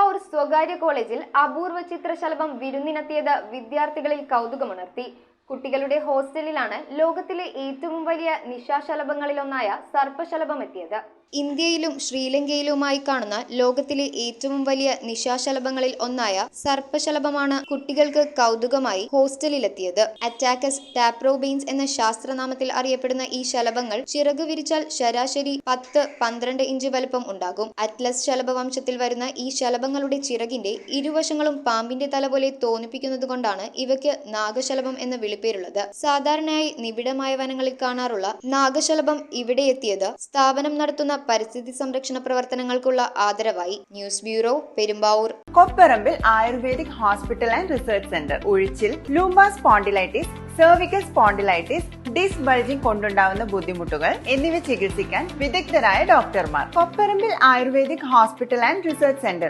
പെരുമ്പാവൂർ സ്വകാര്യ കോളേജിൽ അപൂർവ ചിത്രശലഭം വിരുന്നിനെത്തിയത് വിദ്യാർത്ഥികളിൽ കൗതുകമുണർത്തി. കുട്ടികളുടെ ഹോസ്റ്റലിലാണ് ലോകത്തിലെ ഏറ്റവും വലിയ നിശാശലഭങ്ങളിലൊന്നായ സർപ്പശലഭം എത്തിയത്. ഇന്ത്യയിലും ശ്രീലങ്കയിലുമായി കാണുന്ന ലോകത്തിലെ ഏറ്റവും വലിയ നിശാശലഭങ്ങളിൽ ഒന്നായ സർപ്പശലഭമാണ് കുട്ടികൾക്ക് കൗതുകമായി ഹോസ്റ്റലിലെത്തിയത്. അറ്റാക്കസ് ടാപ്രോബെയിൻസ് എന്ന ശാസ്ത്രനാമത്തിൽ അറിയപ്പെടുന്ന ഈ ശലഭങ്ങൾ ചിറക് വിരിച്ചാൽ ശരാശരി 10-12 ഇഞ്ച് വലുപ്പം ഉണ്ടാകും. അറ്റ്ലസ് ശലഭവംശത്തിൽ വരുന്ന ഈ ശലഭങ്ങളുടെ ചിറകിന്റെ ഇരുവശങ്ങളും പാമ്പിന്റെ തല പോലെ തോന്നിപ്പിക്കുന്നതുകൊണ്ടാണ് ഇവയ്ക്ക് നാഗശലഭം എന്ന വിളിപ്പേരുള്ളത്. സാധാരണയായി നിബിഡമായ വനങ്ങളിൽ കാണാറുള്ള നാഗശലഭം ഇവിടെ എത്തിയത് സ്ഥാപനം നടത്തുന്ന പരിസ്ഥിതി സംരക്ഷണ പ്രവർത്തനങ്ങൾക്കുള്ള ആദരവായി. News bureau, Perumbavoor. Kopparambil ayurvedic hospital and research centre. ഉഴിച്ചിൽ, lumbar spondylitis, cervical spondylitis, disc bulging കൊണ്ടുണ്ടാവുന്ന ബുദ്ധിമുട്ടുകൾ എന്നിവ ചികിത്സിക്കാൻ വിദഗ്ധരായ ഡോക്ടർമാർ. Kopparambil ayurvedic hospital and research centre.